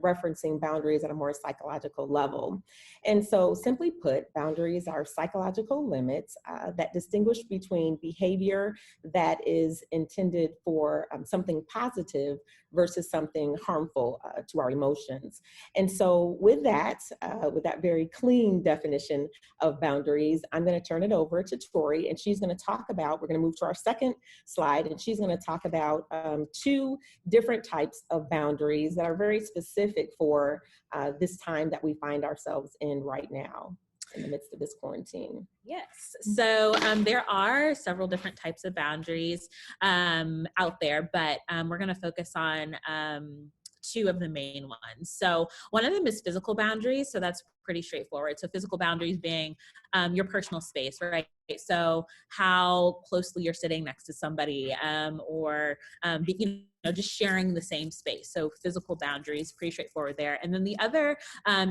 referencing boundaries at a more psychological level. And so simply put, boundaries are psychological limits that distinguish between behavior that is intended for something positive versus something harmful to our emotions. And so with that very clean definition of boundaries, I'm going to turn it over to Tori, and she's going to talk about, we're going to move to our second slide, and she's going to talk about two different types of boundaries that are very specific for this time that we find ourselves in right now in the midst of this quarantine. Yes. So there are several different types of boundaries out there, but we're going to focus on two of the main ones. So one of them is physical boundaries. So that's pretty straightforward. So physical boundaries being your personal space, right? So how closely you're sitting next to somebody or just sharing the same space. So physical boundaries, pretty straightforward there. And then the other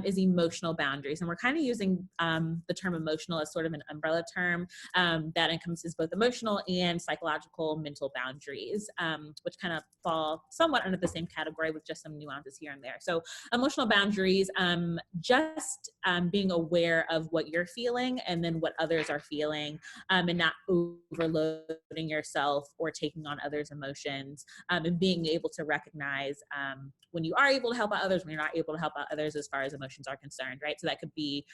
is emotional boundaries. And we're kind of using the term emotional as sort of an umbrella term that encompasses both emotional and psychological mental boundaries, which kind of fall somewhat under the same category with just some nuances here and there. So emotional boundaries, just being aware of what you're feeling and then what others are feeling, and not overloading yourself or taking on others' emotions, and being able to recognize when you are able to help out others, when you're not able to help out others as far as emotions are concerned, right? So that could be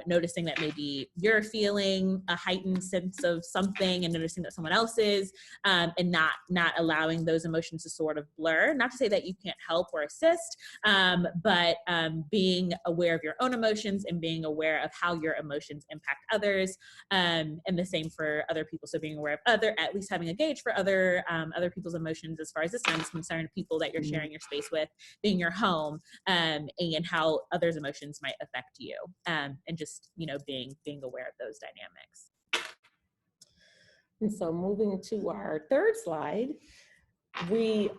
noticing that maybe you're feeling a heightened sense of something and noticing that someone else is, and not allowing those emotions to sort of blur. Not to say that you can't help or assist, but being aware of your own emotions and being aware of how your emotions impact others, and the same for other people. So being aware of at least having a gauge for other people's emotions as far as this time is concerned, people that you're sharing your space with, being your home, and how others' emotions might affect you, and just being aware of those dynamics. And so moving to our third slide, we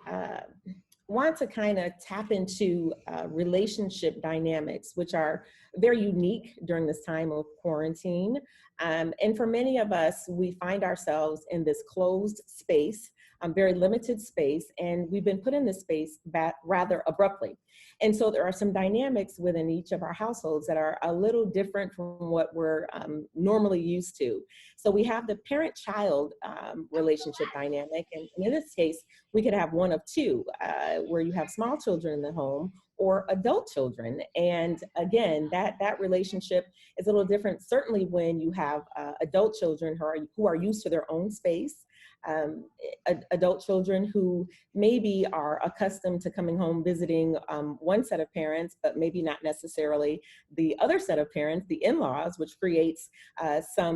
want to kind of tap into relationship dynamics, which are very unique during this time of quarantine. And for many of us, we find ourselves in this closed space, very limited space, and we've been put in this space rather abruptly. And so there are some dynamics within each of our households that are a little different from what we're normally used to. So we have the parent-child relationship dynamic, and in this case, we could have one of two, where you have small children in the home or adult children. And again, that relationship is a little different, certainly when you have adult children who are used to their own space. Adult children who maybe are accustomed to coming home visiting one set of parents, but maybe not necessarily the other set of parents, the in-laws, which creates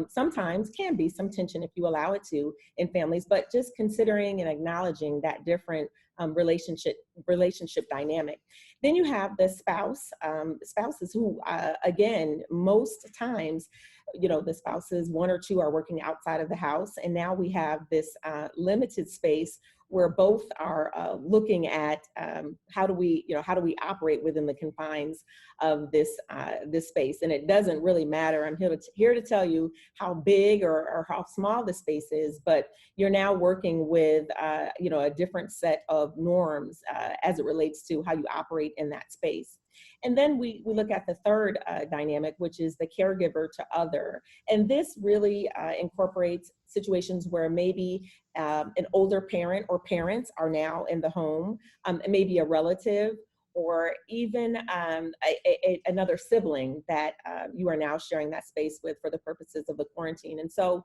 sometimes can be some tension if you allow it to in families, but just considering and acknowledging that different relationship dynamic. Then you have the spouses who, again, most times, the spouses, one or two, are working outside of the house. And now we have this limited space where both are looking at how do we operate within the confines of this space. And it doesn't really matter. I'm here to tell you how big or how small the space is, but you're now working with a different set of norms as it relates to how you operate in that space. And then we look at the third dynamic, which is the caregiver to other. And this really incorporates situations where maybe an older parent or parents are now in the home, and maybe a relative, or even another sibling that you are now sharing that space with for the purposes of the quarantine. And so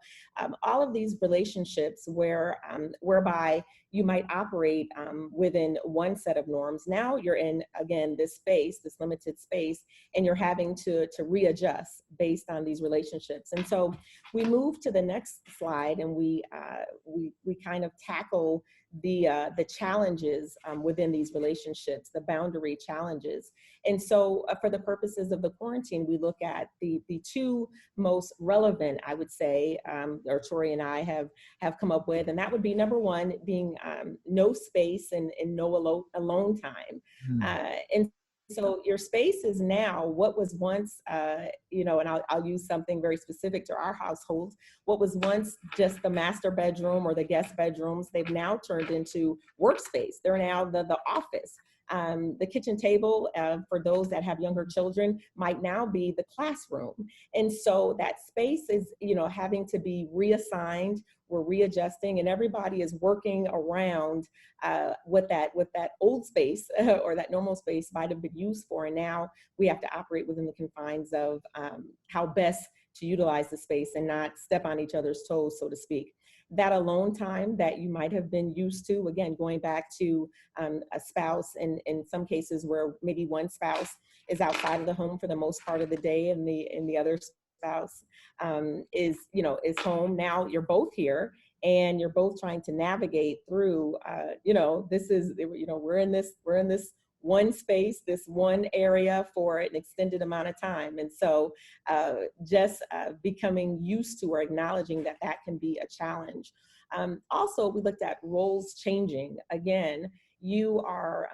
all of these relationships whereby you might operate within one set of norms, now you're in, again, this space, this limited space, and you're having to readjust based on these relationships. And so we move to the next slide, and we kind of tackle the challenges within these relationships, the boundary challenges. And so for the purposes of the quarantine, we look at the two most relevant, I would say, or Tori and I have come up with, and that would be number one, being no space and no alone time. And so your space is now what was once, and I'll use something very specific to our household. What was once just the master bedroom or the guest bedrooms, they've now turned into workspace. They're now the office. The kitchen table, for those that have younger children, might now be the classroom. And so that space is, having to be reassigned. We're readjusting, and everybody is working around what that old space or that normal space might have been used for. And now we have to operate within the confines of how best to utilize the space and not step on each other's toes, so to speak. That alone time that you might have been used to, again, going back to a spouse, and in some cases where maybe one spouse is outside of the home for the most part of the day, and the other spouse is home. Now you're both here, and you're both trying to navigate through. This is, we're in this one space, this one area for an extended amount of time. And so just becoming used to or acknowledging that that can be a challenge. Also, we looked at roles changing. Again,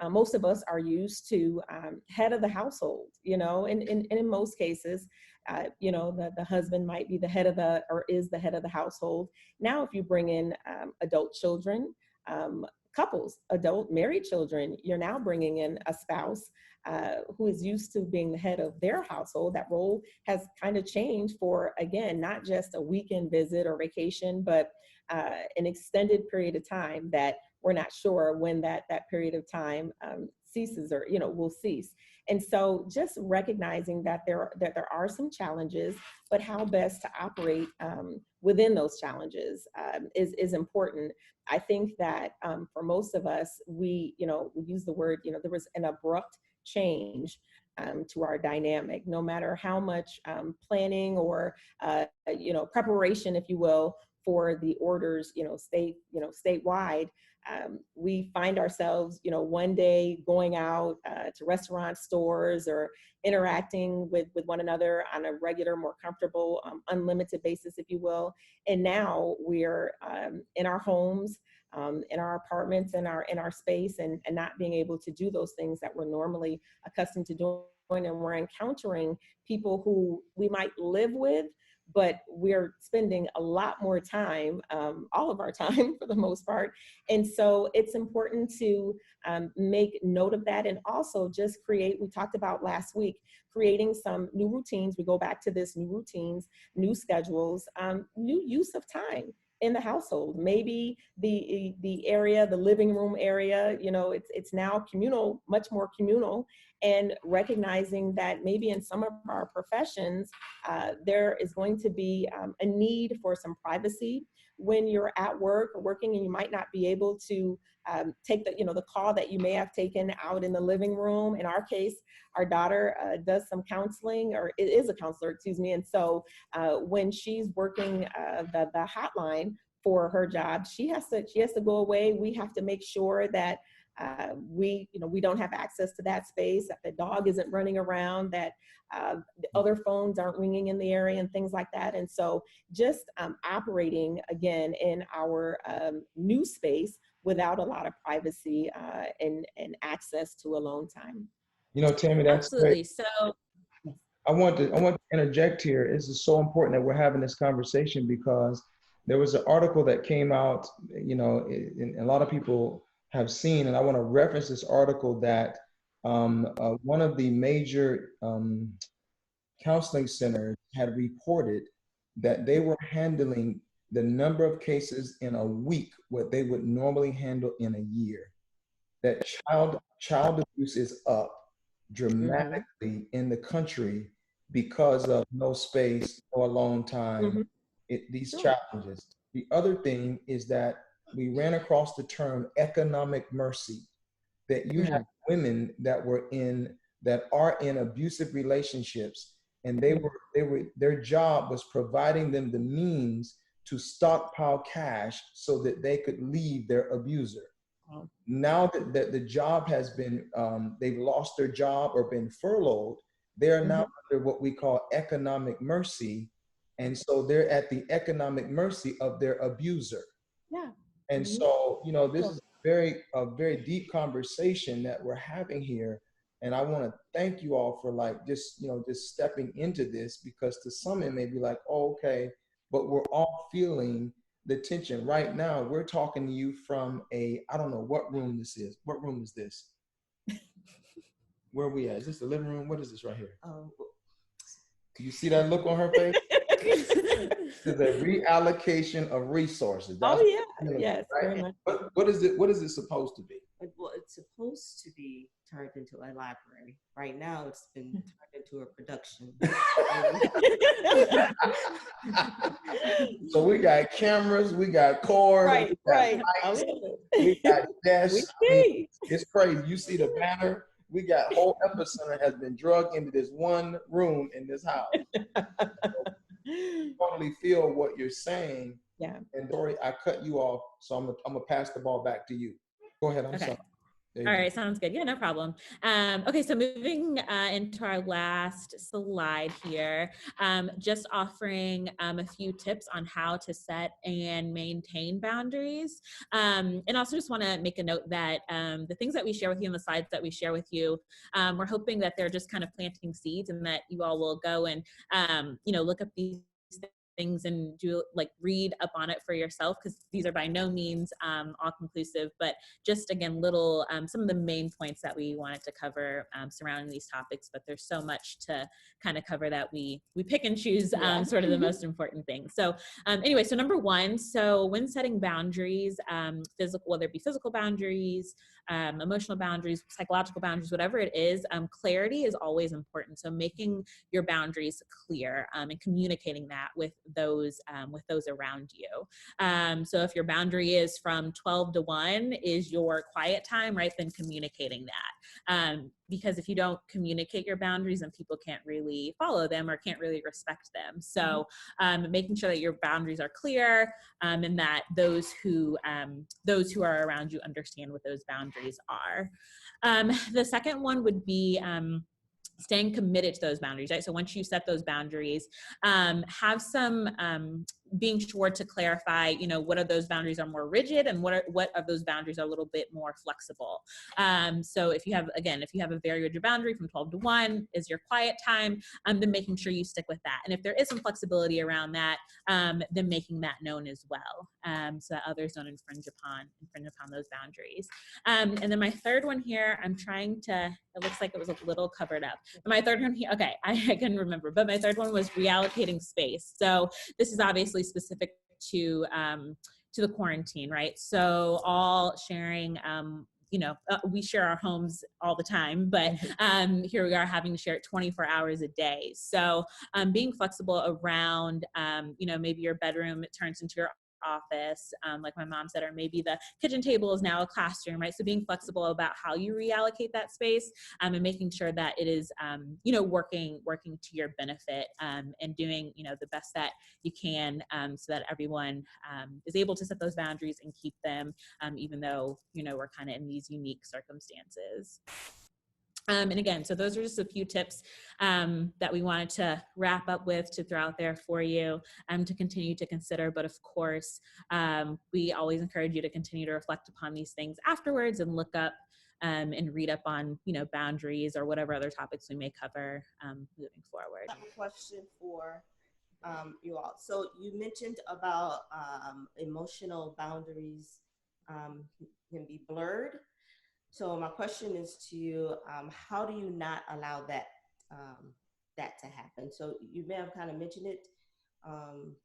most of us are used to head of the household, and in most cases, the husband might be the head of or is the head of the household. Now, if you bring in adult children, couples, adult married children, you're now bringing in a spouse who is used to being the head of their household. That role has kind of changed for, again, not just a weekend visit or vacation, but an extended period of time that we're not sure when that period of time ceases or, will cease. And so just recognizing that there are some challenges, but how best to operate within those challenges is important. I think that for most of us, we use the word, there was an abrupt change to our dynamic. No matter how much planning or preparation, if you will, for the orders, statewide, we find ourselves, one day going out to restaurants, stores, or interacting with one another on a regular, more comfortable, unlimited basis, if you will. And now we're in our homes, in our apartments, in our space, and not being able to do those things that we're normally accustomed to doing. And we're encountering people who we might live with, but we're spending a lot more time, all of our time for the most part. And so it's important to make note of that, and also just create, we talked about last week, creating some new routines. We go back to this: new routines, new schedules, new use of time in the household. Maybe the area, the living room area, it's now communal, much more communal, and recognizing that maybe in some of our professions, there is going to be a need for some privacy when you're at work or working, and you might not be able to take the call that you may have taken out in the living room. In our case, our daughter does some counseling, or is a counselor, excuse me. And so when she's working the hotline for her job, she has to go away. We have to make sure that we don't have access to that space, that the dog isn't running around, that the other phones aren't ringing in the area, and things like that. And so just operating again in our new space without a lot of privacy and access to alone time. Tammy, that's great. Absolutely. So I want to interject here. This is so important that we're having this conversation, because there was an article that came out, and a lot of people have seen, and I want to reference this article that one of the major counseling centers had reported that they were handling the number of cases in a week what they would normally handle in a year. That child abuse is up dramatically in the country because of no space or alone time, these challenges. The other thing is that we ran across the term economic mercy, that you have women that are in abusive relationships, and their job was providing them the means to stockpile cash so that they could leave their abuser. Now that the job has been, they've lost their job or been furloughed, they are now under what we call economic mercy. And so they're at the economic mercy of their abuser. Yeah. And so, this is a very deep conversation that we're having here. And I want to thank you all for just stepping into this, because to some it may be like, oh, okay, but we're all feeling the tension right now. We're talking to you from I don't know what room this is. What room is this? Where are we at? Is this the living room? What is this right here? Oh, You see that look on her face? It's a reallocation of resources. That's Oh, yeah. what, Yes, right? very much. What is it? What is it supposed to be? well, it's supposed to be turned into a library. Right now, it's been turned into a production. So we got cameras, we got cords, Right, we got right. lights, I we got desks. I mean, see. it's crazy. You see the banner. We got whole epicenter has been drugged into this one room in this house. Totally feel what you're saying. Yeah. And Dory, I cut you off, so I'm gonna pass the ball back to you. Go ahead. I'm Okay. sorry. All right, sounds good. Yeah, no problem. Okay, so moving into our last slide here, just offering a few tips on how to set and maintain boundaries. And also just want to make a note that the things that we share with you and the slides that we share with you, we're hoping that they're just kind of planting seeds and that you all will go and, look up these things and do read up on it for yourself, because these are by no means all conclusive, but just again little some of the main points that we wanted to cover surrounding these topics. But there's so much to kind of cover that we pick and choose sort of the most important things. So anyway, so number one, so when setting boundaries, whether it be physical boundaries, emotional boundaries, psychological boundaries, whatever it is, clarity is always important. So making your boundaries clear and communicating that with those around you. So if your boundary is from 12 to 1 is your quiet time, right, then communicating that. Because if you don't communicate your boundaries, then people can't really follow them or can't really respect them. So making sure that your boundaries are clear and that those who are around you understand what those boundaries are. The second one would be staying committed to those boundaries, right? So once you set those boundaries, have some being sure to clarify, what of those boundaries are more rigid and what of those boundaries are a little bit more flexible. So if you have a very rigid boundary from 12 to 1 is your quiet time, then making sure you stick with that. And if there is some flexibility around that, then making that known as well, so that others don't infringe upon those boundaries. And then my third one here, it looks like it was a little covered up. My third one here, okay, I can remember, but my third one was reallocating space. So this is obviously specific to the quarantine, right? So all sharing, we share our homes all the time, but here we are having to share it 24 hours a day. So being flexible around, maybe your bedroom, it turns into your office, like my mom said, or maybe the kitchen table is now a classroom, right? So being flexible about how you reallocate that space and making sure that it is, working to your benefit and doing, the best that you can so that everyone is able to set those boundaries and keep them, even though, we're kind of in these unique circumstances. And again, so those are just a few tips that we wanted to wrap up with to throw out there for you to continue to consider. But of course, we always encourage you to continue to reflect upon these things afterwards and look up and read up on, boundaries or whatever other topics we may cover moving forward. I have a question for you all. So you mentioned about emotional boundaries can be blurred. So my question is to you, how do you not allow that to happen? So you may have kind of mentioned it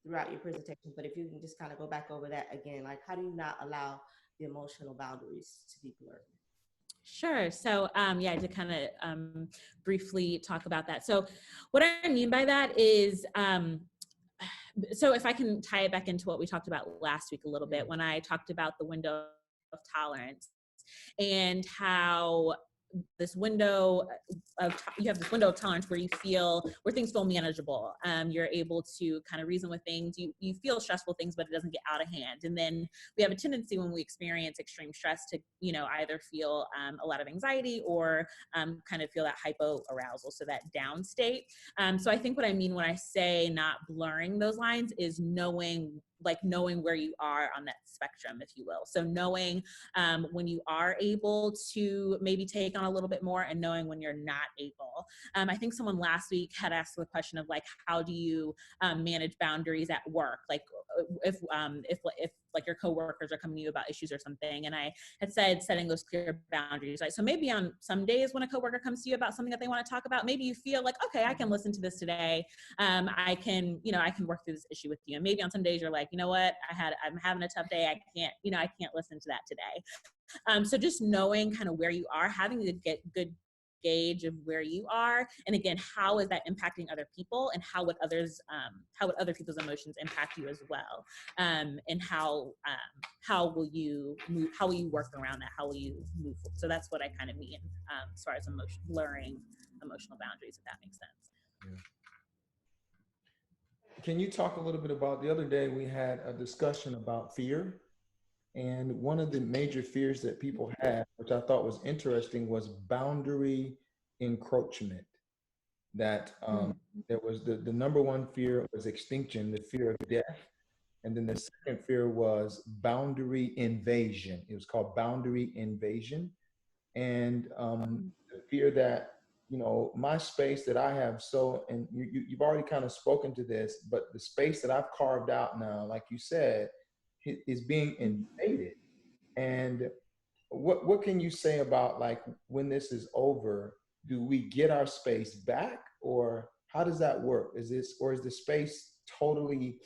throughout your presentation, but if you can just kind of go back over that again, like how do you not allow the emotional boundaries to be blurred? Sure. So I did kind of briefly talk about that. So what I mean by that is, so if I can tie it back into what we talked about last week a little bit, when I talked about the window of tolerance, and how this window you have this window of tolerance where things feel manageable. You're able to kind of reason with things. You feel stressful things, but it doesn't get out of hand. And then we have a tendency when we experience extreme stress to, either feel a lot of anxiety or kind of feel that hypoarousal, so that down state. So I think what I mean when I say not blurring those lines is knowing where you are on that spectrum, if you will. So knowing when you are able to maybe take on a little bit more and knowing when you're not able. I think someone last week had asked the question of how do you manage boundaries at work? Like if like your coworkers are coming to you about issues or something. And I had said setting those clear boundaries, right? So maybe on some days when a coworker comes to you about something that they want to talk about, maybe you feel like, okay, I can listen to this today. I can work through this issue with you. And maybe on some days you're like, you know what, I'm having a tough day. I can't listen to that today. So just knowing kind of where you are, having to get good gauge of where you are, and again, how is that impacting other people, and how would other people's emotions impact you as well, and how will you work around that, how will you move forward? So that's what I kind of mean as far as blurring emotional boundaries, if that makes sense. Yeah. Can you talk a little bit about, the other day we had a discussion about fear, and one of the major fears that people had, which I thought was interesting, was boundary encroachment. That there was the number one fear was extinction, the fear of death. And then the second fear was boundary invasion. It was called boundary invasion. And the fear that, my space that I have, and you've already kind of spoken to this, but the space that I've carved out now, like you said, is being invaded. And what can you say about, like, when this is over, do we get our space back, or how does that work? Is the space totally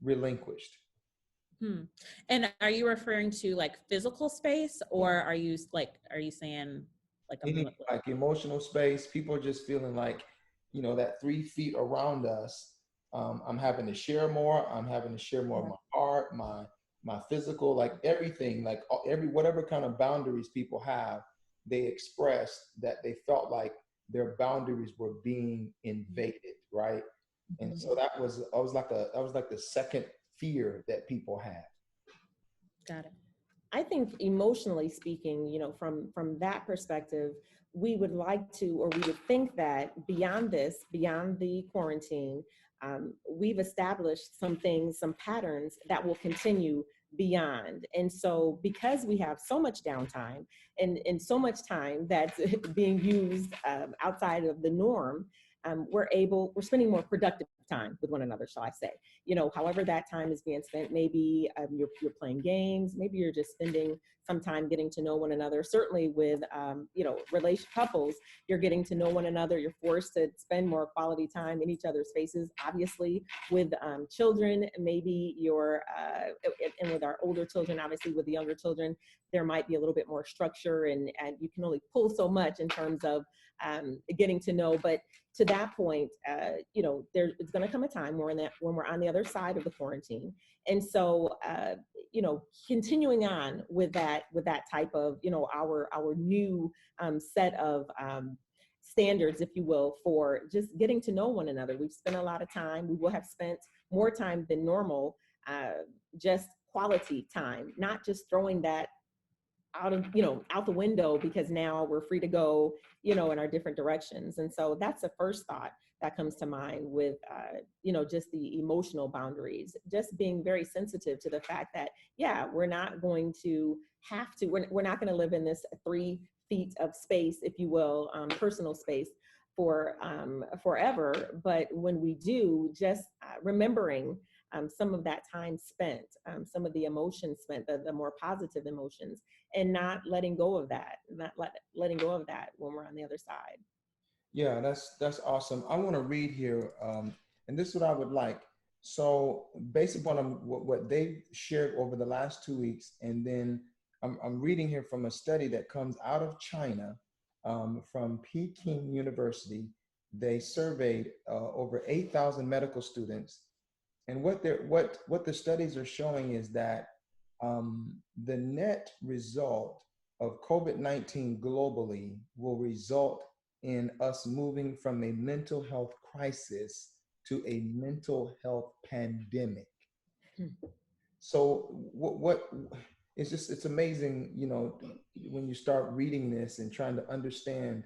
relinquished? And are you referring to like physical space, or are you saying like Like emotional space? People are just feeling like, that 3 feet around us, I'm having to share more. I'm having to share more of my heart, my physical, like everything, like whatever kind of boundaries people have, they expressed that they felt like their boundaries were being invaded, right? And so that was like the second fear that people had. Got it. I think emotionally speaking, from that perspective, we would like to, or we would think that beyond the quarantine, we've established some things, some patterns that will continue beyond. And so because we have so much downtime and so much time that's being used outside of the norm, we're spending more productive time with one another, shall I say. However that time is being spent, maybe you're playing games, maybe you're just spending some time getting to know one another. Certainly with, couples, you're getting to know one another. You're forced to spend more quality time in each other's faces. Obviously with children, maybe and with our older children, obviously with the younger children, there might be a little bit more structure, and you can only pull so much in terms of getting to know. But to that point, it's going to come a time when we're on the other side of the quarantine. And so, continuing on with that type of, our new set of standards, if you will, for just getting to know one another. We've spent a lot of time. We will have spent more time than normal, just quality time, not just throwing that out the window because now we're free to go, in our different directions. And so that's the first thought that comes to mind with, just the emotional boundaries, just being very sensitive to the fact that, we're not going to we're not going to live in this 3 feet of space, if you will, personal space for forever. But when we do, just remembering some of that time spent, some of the emotions spent, the more positive emotions, and not letting go of that, letting go of that when we're on the other side. Yeah, that's awesome. I want to read here, and this is what I would like. So based upon what they shared over the last 2 weeks, and then I'm reading here from a study that comes out of China, from Peking University. They surveyed over 8,000 medical students, and what the studies are showing is that the net result of COVID-19 globally will result in us moving from a mental health crisis to a mental health pandemic. So what it's amazing, when you start reading this and trying to understand,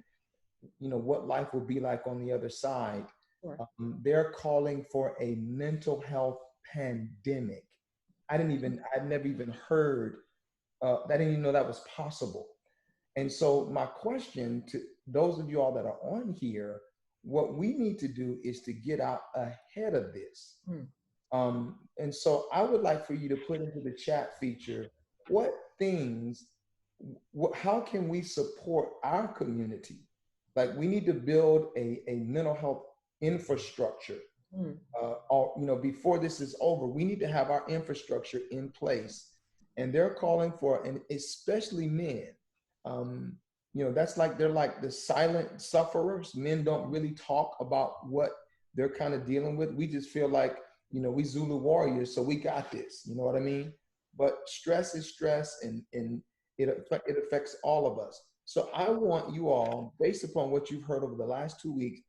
what life will be like on the other side. Sure. They're calling for a mental health pandemic. I'd never even heard, I didn't even know that was possible. And so my question to those of you all that are on here, what we need to do is to get out ahead of this. And so I would like for you to put into the chat feature, what things, how can we support our community? Like we need to build a mental health infrastructure. Mm. Before this is over, we need to have our infrastructure in place. And they're calling for, and especially men, that's like, they're like the silent sufferers. Men don't really talk about what they're kind of dealing with. We just feel like, we Zulu warriors, so we got this, you know what I mean? But stress is stress, and it affects all of us. So I want you all, based upon what you've heard over the last 2 weeks,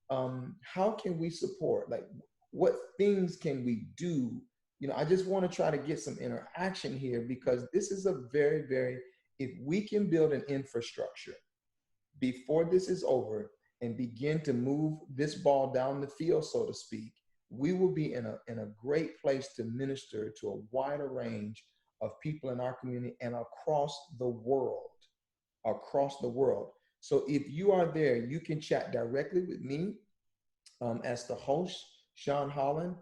how can we support? Like, what things can we do? I just want to try to get some interaction here, because this is a very, very, if we can build an infrastructure before this is over and begin to move this ball down the field, so to speak, we will be in a great place to minister to a wider range of people in our community and across the world. So if you are there, you can chat directly with me as the host, Sean Holland.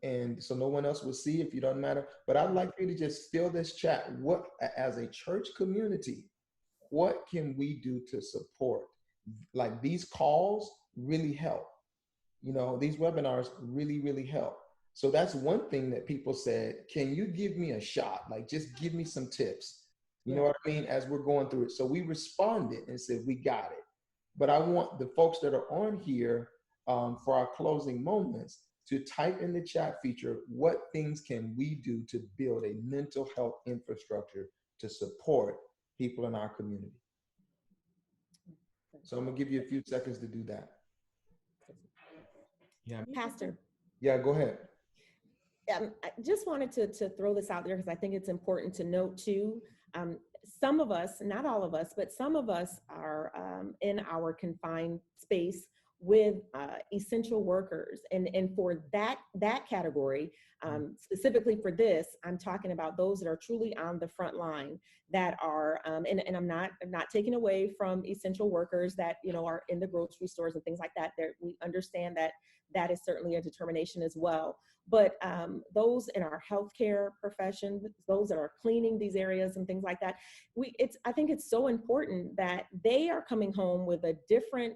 And so no one else will see if you don't matter. But I'd like you to just fill this chat. What, as a church community, what can we do to support? Like, these calls really help. These webinars really, really help. So that's one thing that people said, can you give me a shot? Like, just give me some tips. You know what I mean? As we're going through it. So we responded and said, we got it. But I want the folks that are on here for our closing moments to type in the chat feature, what things can we do to build a mental health infrastructure to support people in our community? So I'm gonna give you a few seconds to do that. Yeah, Pastor. Yeah, go ahead. I just wanted to throw this out there because I think it's important to note too. Some of us, not all of us, but some of us are in our confined space with essential workers, and for that category, specifically for this, I'm talking about those that are truly on the front line, that are and I'm not taking away from essential workers that are in the grocery stores and things like that. We understand that is certainly a determination as well. But those in our healthcare profession, those that are cleaning these areas and things like that, I think it's so important that they are coming home with a different,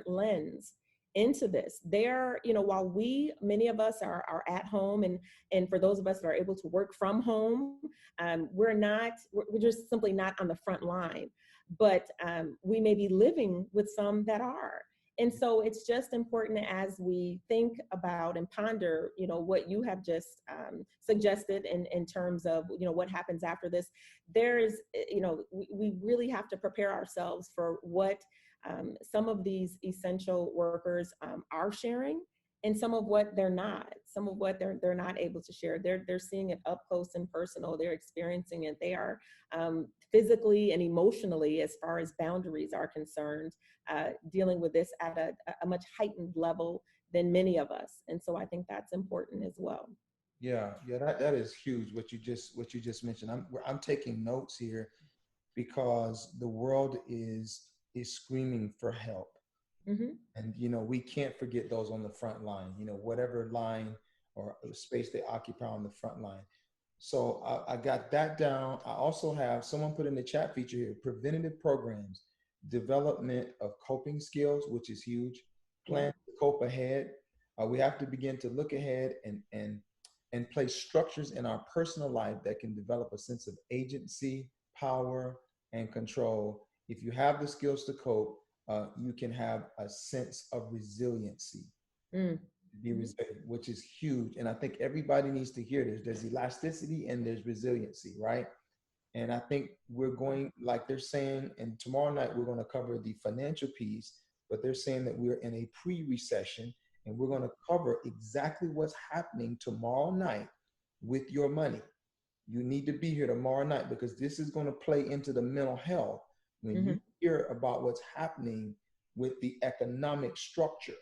lens into this. While many of us are at home, and for those of us that are able to work from home, we're just simply not on the front line, but we may be living with some that are. And so it's just important, as we think about and ponder, what you have just suggested in terms of, what happens after this. We really have to prepare ourselves for what some of these essential workers are sharing, and some of what they're not, they're not able to share. They're seeing it up close and personal. They're experiencing it. They are physically and emotionally, as far as boundaries are concerned, dealing with this at a much heightened level than many of us. And so I think that's important as well. Yeah, that is huge. What you just mentioned. I'm taking notes here, because the world is screaming for help. Mm-hmm. And we can't forget those on the front line, whatever line or space they occupy on the front line. So I got that down. I also have someone put in the chat feature here, preventative programs, development of coping skills, which is huge. Plan to cope ahead. We have to begin to look ahead and place structures in our personal life that can develop a sense of agency, power, and control. If you have the skills to cope, you can have a sense of resiliency. Be resilient, which is huge. And I think everybody needs to hear this. There's elasticity and there's resiliency, right? And I think we're going, like they're saying, and tomorrow night we're going to cover the financial piece, but they're saying that we're in a pre-recession, and we're going to cover exactly what's happening tomorrow night with your money. You need to be here tomorrow night, because this is going to play into the mental health when you hear about what's happening with the economic structure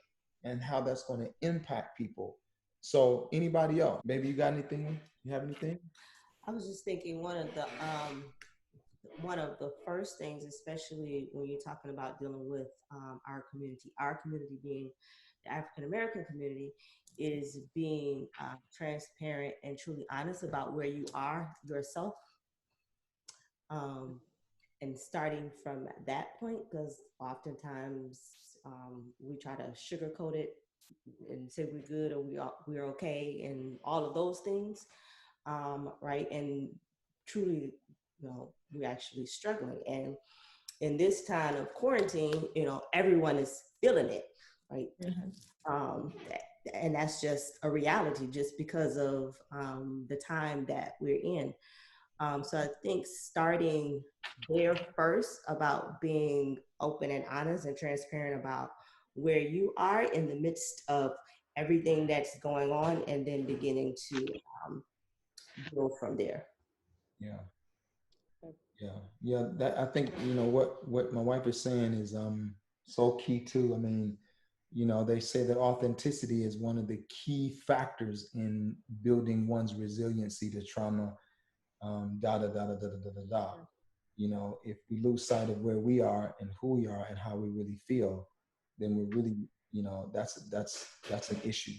and how that's going to impact people. So anybody else, maybe you got anything? You have anything? I was just thinking one of the first things, especially when you're talking about dealing with our community being the African American community is being transparent and truly honest about where you are yourself. And starting from that point, because oftentimes we try to sugarcoat it and say we're good or we're okay and all of those things, right? And truly, we're actually struggling. And in this time of quarantine, everyone is feeling it, right? Mm-hmm. And that's just a reality, just because of the time that we're in. So I think starting there first about being open and honest and transparent about where you are in the midst of everything that's going on, and then beginning to go from there. Yeah. That, I think, what my wife is saying is so key too. I mean, they say that authenticity is one of the key factors in building one's resiliency to trauma. If we lose sight of where we are and who we are and how we really feel, then we're really, that's an issue.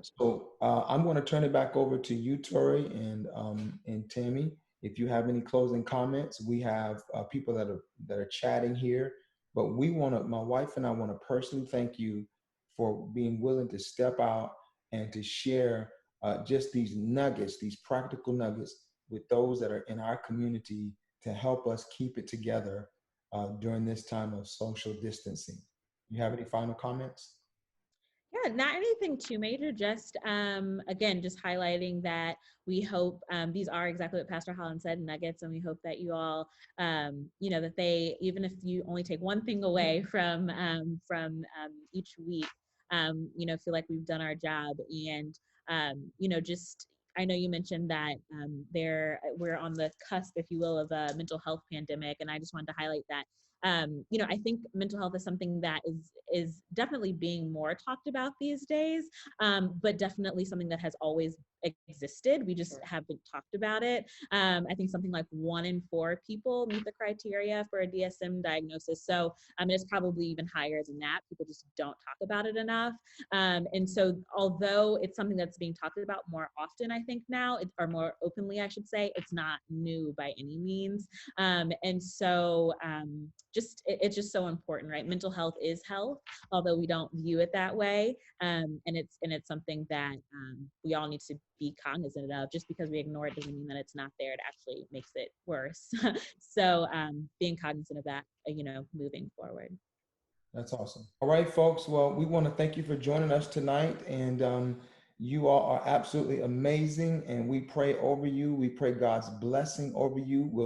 So I'm going to turn it back over to you, Tori, and Tammy. If you have any closing comments, we have people that are chatting here, but my wife and I want to personally thank you for being willing to step out and to share just these nuggets, these practical nuggets with those that are in our community to help us keep it together during this time of social distancing. You have any final comments? Yeah, not anything too major. Just again, just highlighting that we hope these are exactly what Pastor Holland said, nuggets, and we hope that you all, that they, even if you only take one thing away from each week, feel like we've done our job, and just. I know you mentioned that we're on the cusp, if you will, of a mental health pandemic, and I just wanted to highlight that. I think mental health is something that is definitely being more talked about these days, but definitely something that has always existed. We just haven't talked about it. I think something like 1 in 4 people meet the criteria for a DSM diagnosis. So it's probably even higher than that. People just don't talk about it enough. And so although it's something that's being talked about more often, I think now, or more openly, I should say, it's not new by any means. And so it's just so important, right? Mental health is health, although we don't view it that way. And it's something that we all need to be cognizant of. Just because we ignore it doesn't mean that it's not there. It actually makes it worse. So being cognizant of that, moving forward. That's awesome. All right, folks. Well, we want to thank you for joining us tonight. And you all are absolutely amazing. And we pray over you. We pray God's blessing over you.